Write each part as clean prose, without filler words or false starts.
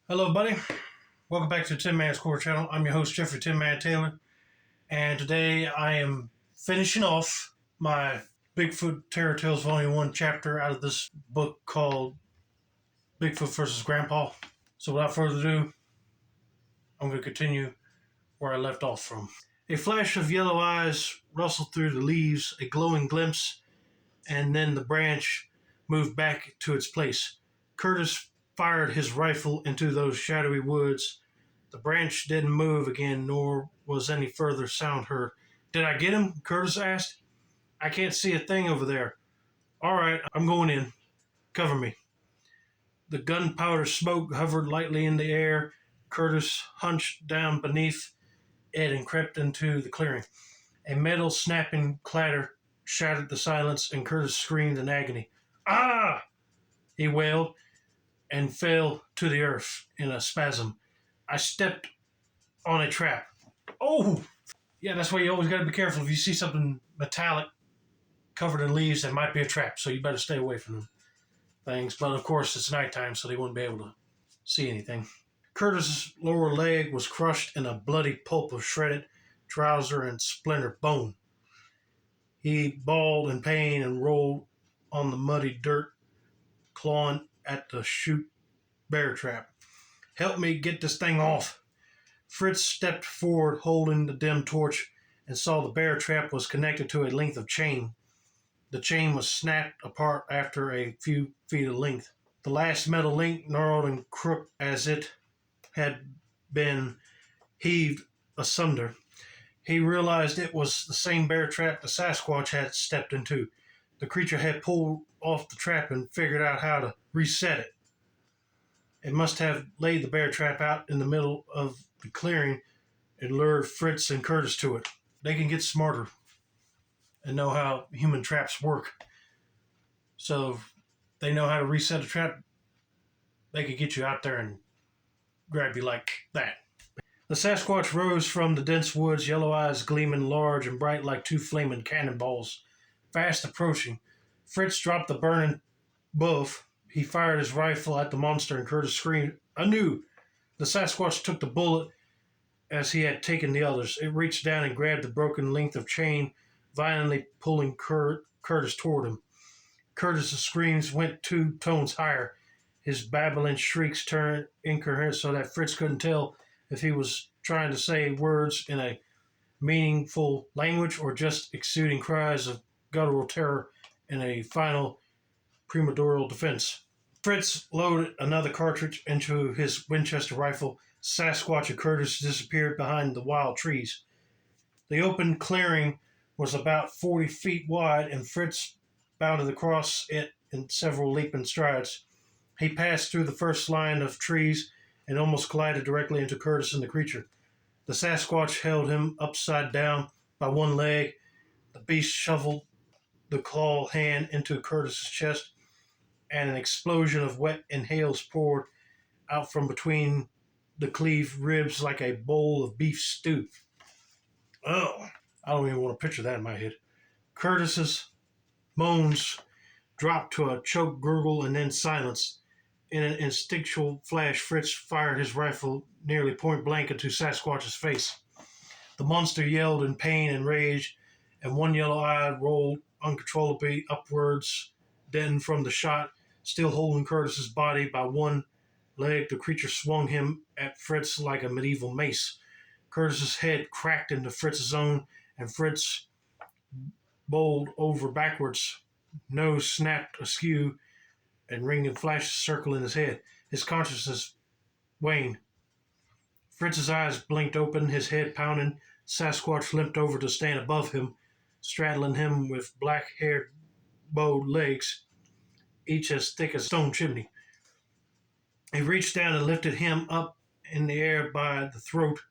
Hello, buddy. Welcome back to the Tin Man's Core channel. I'm your host, Jeffrey Tin Man Taylor, and today I am finishing off my Bigfoot Terror Tales Vol.1 chapter out of this book called Bigfoot vs. Grandpa. So without further ado, I'm going to continue where I left off from. A flash of yellow eyes rustled through the leaves, a glowing glimpse, and then the branch moved back to its place. Curtis fired his rifle into those shadowy woods. The branch didn't move again, nor was any further sound heard. "Did I get him?" Curtis asked. "I can't see a thing over there." "All right, I'm going in. Cover me." The gunpowder smoke hovered lightly in the air. Curtis hunched down beneath it and crept into the clearing. A metal snapping clatter shattered the silence, and Curtis screamed in agony. "Ah!" he wailed, and fell to the earth in a spasm. "I stepped on a trap." "Oh!" Yeah, that's why you always got to be careful. If you see something metallic covered in leaves, that might be a trap, so you better stay away from them things. But of course, it's nighttime, so they wouldn't be able to see anything. Curtis's lower leg was crushed in a bloody pulp of shredded trouser and splintered bone. He bawled in pain and rolled on the muddy dirt, clawing at the chute bear trap. "Help me get this thing off." Fritz stepped forward, holding the dim torch, and saw the bear trap was connected to a length of chain. The chain was snapped apart after a few feet of length. The last metal link gnarled and crooked as it had been heaved asunder. He realized it was the same bear trap the Sasquatch had stepped into. The creature had pulled off the trap and figured out how to reset it. It must have laid the bear trap out in the middle of the clearing and lured Fritz and Curtis to it. They can get smarter and know how human traps work. So if they know how to reset a trap, they could get you out there and grab you like that. The Sasquatch rose from the dense woods, yellow eyes gleaming large and bright like two flaming cannonballs, fast approaching. Fritz dropped the burning buff. He fired his rifle at the monster, and Curtis screamed anew. The Sasquatch took the bullet as he had taken the others. It reached down and grabbed the broken length of chain, violently pulling Curtis toward him. Curtis's screams went 2 tones higher. His babbling shrieks turned incoherent so that Fritz couldn't tell if he was trying to say words in a meaningful language or just exuding cries of guttural terror in a final premordial defense. Fritz loaded another cartridge into his Winchester rifle. Sasquatch and Curtis disappeared behind the wild trees. The open clearing was about 40 feet wide, and Fritz bounded across it in several leaping strides. He passed through the first line of trees and almost collided directly into Curtis and the creature. The Sasquatch held him upside down by one leg. The beast shoveled the claw hand into Curtis's chest, and an explosion of wet inhales poured out from between the cleaved ribs like a bowl of beef stew. Oh, I don't even want to picture that in my head. Curtis's moans dropped to a choked gurgle and then silence. In an instinctual flash, Fritz fired his rifle nearly point blank into Sasquatch's face. The monster yelled in pain and rage, and one yellow eye rolled uncontrollably upwards. Then, from the shot, still holding Curtis's body by one leg, the creature swung him at Fritz like a medieval mace. Curtis's head cracked into Fritz's own, and Fritz bowled over backwards. Nose snapped askew, and ringing flashes circled in his head. His consciousness waned. Fritz's eyes blinked open, his head pounding. Sasquatch limped over to stand above him, straddling him with black-haired, bowed legs, each as thick as a stone chimney. He reached down and lifted him up in the air by the throat,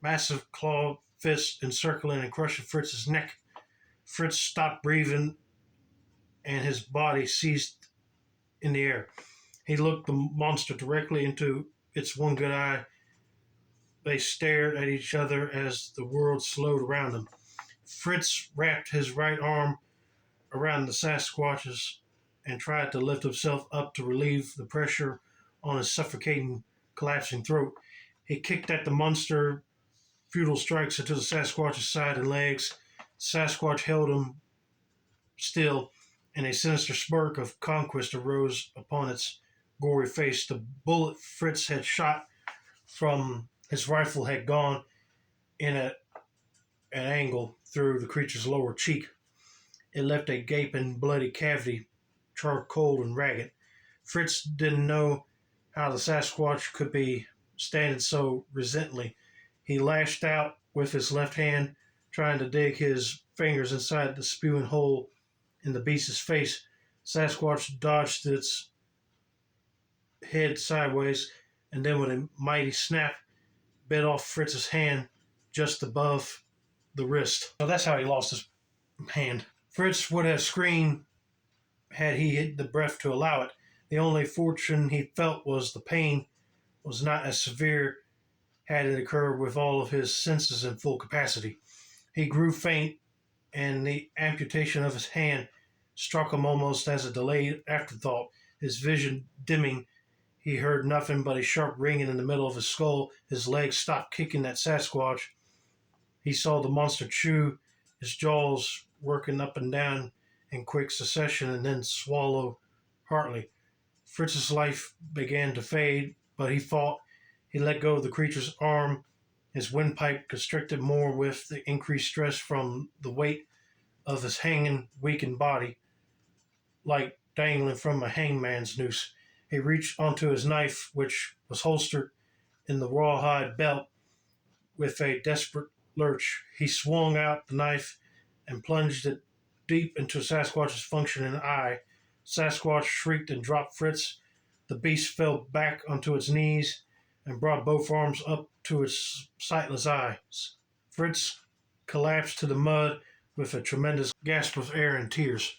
massive clawed fists encircling and crushing Fritz's neck. Fritz stopped breathing, and his body seized in the air. He looked the monster directly into its one good eye. They stared at each other as the world slowed around them. Fritz wrapped his right arm around the Sasquatch's and tried to lift himself up to relieve the pressure on his suffocating collapsing throat. He kicked at the monster, futile strikes into the Sasquatch's side and legs. Sasquatch held him still, and a sinister smirk of conquest arose upon its gory face. The bullet Fritz had shot from his rifle had gone in at an angle through the creature's lower cheek. It left a gaping, bloody cavity, charcoal and ragged. Fritz didn't know how the Sasquatch could be standing so resentfully. He lashed out with his left hand, trying to dig his fingers inside the spewing hole in the beast's face. Sasquatch dodged its head sideways, and then with a mighty snap, bit off Fritz's hand just above the wrist. So that's how he lost his hand. Fritz would have screamed had he hit the breath to allow it. The only fortune he felt was the pain was not as severe had it occurred with all of his senses in full capacity. He grew faint, and the amputation of his hand struck him almost as a delayed afterthought. His vision dimming, he heard nothing but a sharp ringing in the middle of his skull. His legs stopped kicking at Sasquatch. He saw the monster chew, his jaws working up and down in quick succession, and then swallow heartily. Fritz's life began to fade, but he fought. He let go of the creature's arm. His windpipe constricted more with the increased stress from the weight of his hanging, weakened body, like dangling from a hangman's noose. He reached onto his knife, which was holstered in the rawhide belt. With a desperate lurch, he swung out the knife and plunged it deep into Sasquatch's functioning eye. Sasquatch shrieked and dropped Fritz. The beast fell back onto its knees and brought both arms up to its sightless eyes. Fritz collapsed to the mud with a tremendous gasp of air and tears.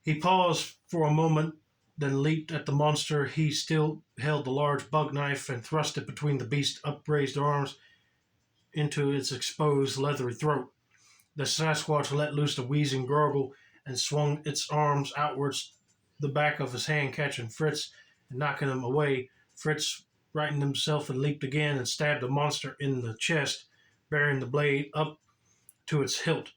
He paused for a moment, then leaped at the monster. He still held the large bug knife and thrust it between the beast's upraised arms into its exposed, leathery throat. The Sasquatch let loose a wheezing gurgle and swung its arms outwards, the back of his hand catching Fritz and knocking him away. Fritz rightened himself and leaped again and stabbed the monster in the chest, bearing the blade up to its hilt.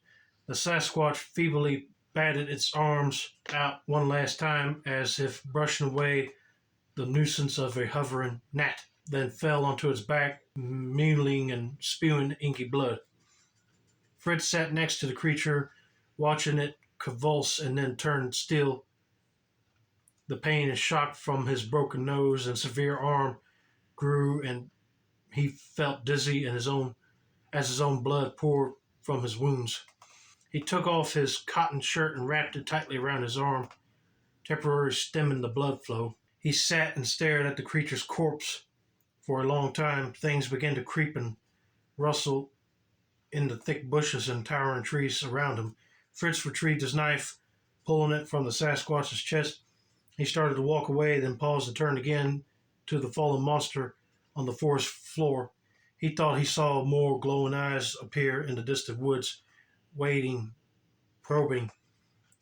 The Sasquatch feebly batted its arms out one last time, as if brushing away the nuisance of a hovering gnat, then fell onto its back, mewling and spewing inky blood. Fritz sat next to the creature, watching it convulse and then turn still. The pain and shock from his broken nose and severe arm grew, and he felt dizzy as his own blood poured from his wounds. He took off his cotton shirt and wrapped it tightly around his arm, temporarily stemming the blood flow. He sat and stared at the creature's corpse for a long time. Things began to creep and rustle in the thick bushes and towering trees around him. Fritz retrieved his knife, pulling it from the Sasquatch's chest. He started to walk away, then paused and turned again to the fallen monster on the forest floor. He thought he saw more glowing eyes appear in the distant woods, waiting, probing.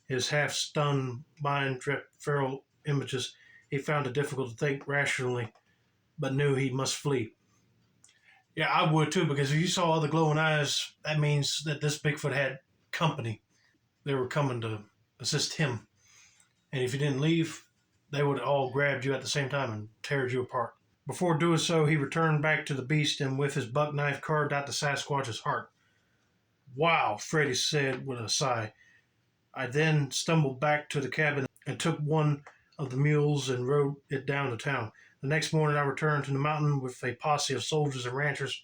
His half-stunned mind dreamt feral images. He found it difficult to think rationally, but knew he must flee. Yeah, I would too, because if you saw all the glowing eyes, that means that this Bigfoot had company. They were coming to assist him. And if you didn't leave, they would have all grabbed you at the same time and teared you apart. Before doing so, he returned back to the beast and with his buck knife carved out the Sasquatch's heart. Wow, Freddy said with a sigh. I then stumbled back to the cabin and took one of the mules and rode it down to town. The next morning I returned to the mountain with a posse of soldiers and ranchers,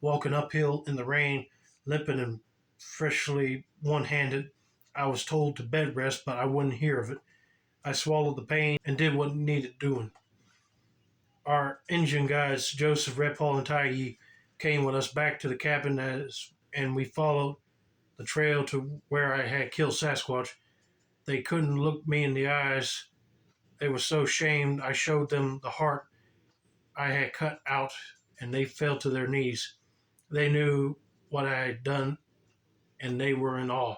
walking uphill in the rain, limping and freshly one-handed. I was told to bed rest, but I wouldn't hear of it. I swallowed the pain and did what needed doing. Our Indian guides, Joseph, Red Paul, and Tiggy, came with us back to the cabin and we followed the trail to where I had killed Sasquatch. They couldn't look me in the eyes. They were so shamed. I showed them the heart I had cut out, and they fell to their knees. They knew what I had done, and they were in awe.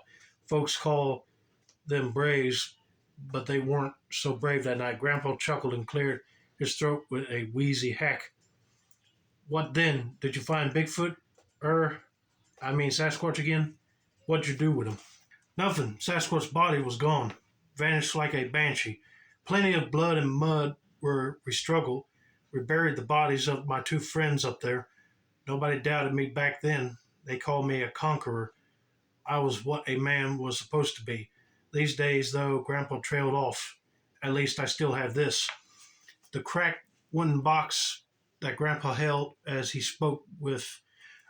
Folks call them braves, but they weren't so brave that night. Grandpa chuckled and cleared his throat with a wheezy hack. What then? Did you find Bigfoot? Sasquatch again? What'd you do with him? Nothing. Sasquatch's body was gone, vanished like a banshee. Plenty of blood and mud where we struggled. We buried the bodies of my two friends up there. Nobody doubted me back then. They called me a conqueror. I was what a man was supposed to be. These days, though, Grandpa trailed off. At least I still have this. The cracked wooden box that Grandpa held as he spoke with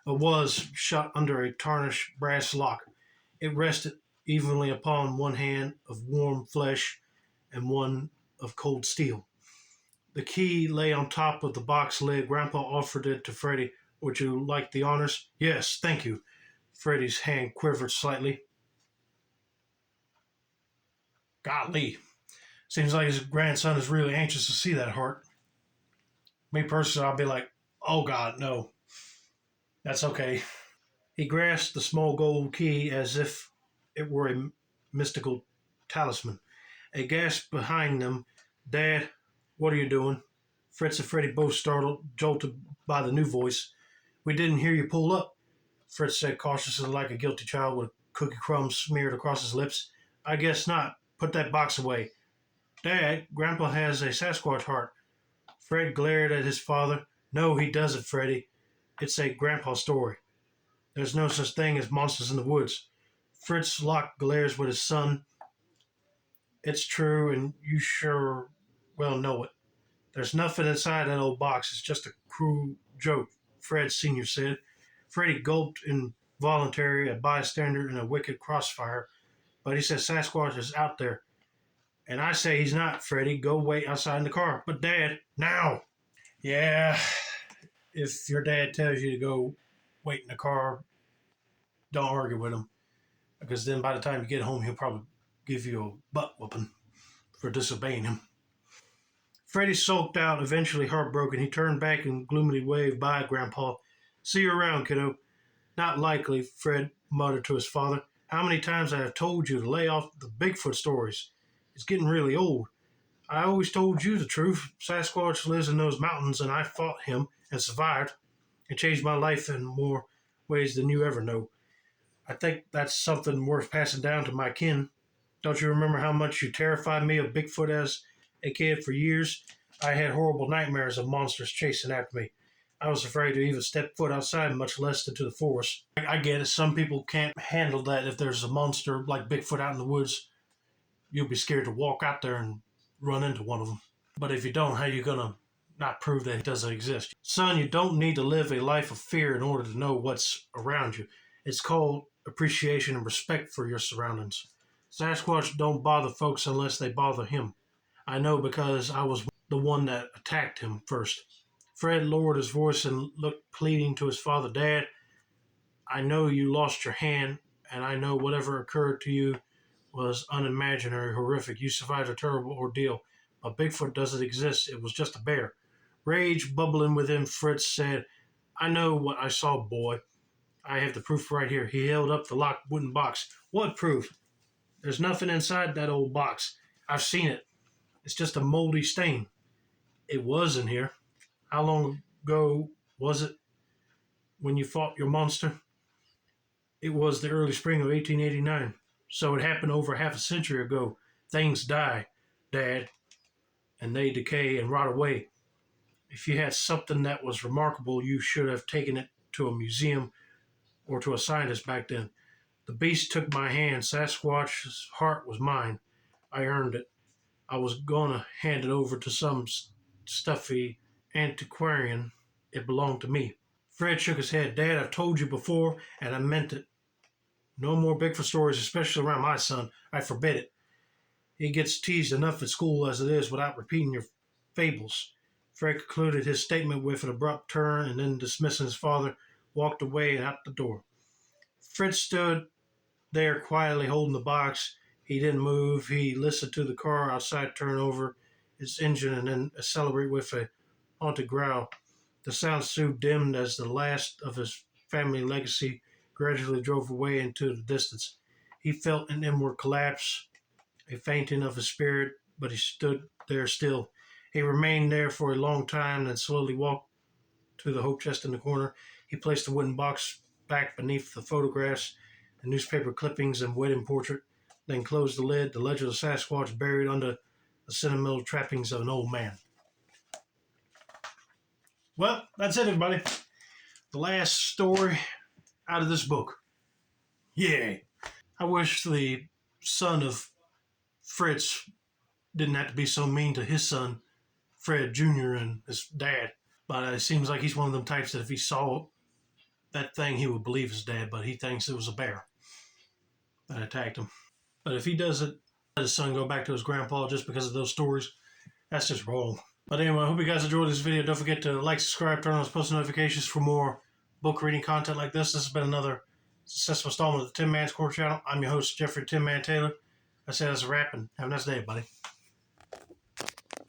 was shut under a tarnished brass lock. It rested evenly upon one hand of warm flesh and one of cold steel. The key lay on top of the box lid. Grandpa offered it to Freddie. Would you like the honors? Yes, thank you. Freddie's hand quivered slightly. Golly. Seems like his grandson is really anxious to see that heart. Me personally, I'll be like, oh God, no. That's okay. He grasped the small gold key as if it were a mystical talisman. A gasp behind them. Dad, what are you doing? Fritz and Freddie both startled, jolted by the new voice. We didn't hear you pull up, Fritz said cautiously like a guilty child with cookie crumbs smeared across his lips. I guess not. Put that box away. Dad, Grandpa has a Sasquatch heart. Fred glared at his father. No, he doesn't, Freddie. It's a Grandpa story. There's no such thing as monsters in the woods. Fritz locked glares with his son. It's true, and you sure well know it. There's nothing inside that old box. It's just a cruel joke, Fred Sr. said. Freddie gulped involuntarily, a bystander in a wicked crossfire, but he said Sasquatch is out there. And I say he's not, Freddie. Go wait outside in the car. But Dad, now! Yeah, if your dad tells you to go wait in the car, don't argue with him. Because then by the time you get home, he'll probably give you a butt whooping for disobeying him. Freddie sulked out, eventually heartbroken. He turned back and gloomily waved bye, Grandpa. See you around, kiddo. Not likely, Fred muttered to his father. How many times I have told you to lay off the Bigfoot stories? It's getting really old. I always told you the truth. Sasquatch lives in those mountains, and I fought him and survived. It changed my life in more ways than you ever know. I think that's something worth passing down to my kin. Don't you remember how much you terrified me of Bigfoot as a kid for years? I had horrible nightmares of monsters chasing after me. I was afraid to even step foot outside, much less into the forest. I get it. Some people can't handle that. If there's a monster like Bigfoot out in the woods, you'll be scared to walk out there and run into one of them. But if you don't, how are you going to not prove that it doesn't exist? Son, you don't need to live a life of fear in order to know what's around you. It's called appreciation and respect for your surroundings. Sasquatch don't bother folks unless they bother him. I know because I was the one that attacked him first. Fred lowered his voice and looked pleading to his father. Dad, I know you lost your hand, and I know whatever occurred to you was unimaginary, horrific. You survived a terrible ordeal. But Bigfoot doesn't exist. It was just a bear. Rage bubbling within, Fritz said, I know what I saw, boy. I have the proof right here. He held up the locked wooden box. What proof? There's nothing inside that old box. I've seen it. It's just a moldy stain. It was in here. How long ago was it when you fought your monster? It was the early spring of 1889. So it happened over half a century ago. Things die, Dad, and they decay and rot away. If you had something that was remarkable, you should have taken it to a museum or to a scientist back then. The beast took my hand. Sasquatch's heart was mine. I earned it. I was going to hand it over to some stuffy antiquarian. It belonged to me. Fred shook his head. Dad, I've told you before, and I meant it. No more Bigfoot stories, especially around my son. I forbid it. He gets teased enough at school as it is without repeating your fables. Fred concluded his statement with an abrupt turn and then, dismissing his father, walked away and out the door. Fred stood there quietly holding the box. He didn't move. He listened to the car outside turn over its engine and then accelerate with a haunted growl. The sound soon dimmed as the last of his family legacy gradually drove away into the distance. He felt an inward collapse, a fainting of his spirit, but he stood there still. He remained there for a long time, then slowly walked to the hope chest in the corner. He placed the wooden box back beneath the photographs, the newspaper clippings, and wedding portrait, then closed the lid, the legend of Sasquatch buried under the sentimental trappings of an old man. Well, that's it, everybody. The last story out of this book. Yay. I wish the son of Fritz didn't have to be so mean to his son, Fred Jr. and his dad. But it seems like he's one of them types that if he saw that thing, he would believe his dad, but he thinks it was a bear that attacked him. But if he doesn't let his son go back to his grandpa just because of those stories, that's just wrong. But anyway, I hope you guys enjoyed this video. Don't forget to like, subscribe, turn on those post notifications for more book reading content like this. This has been another successful installment of the Tin Man's Court channel. I'm your host, Jeffrey Tin Man Taylor. I say that's a wrap, and have a nice day, buddy.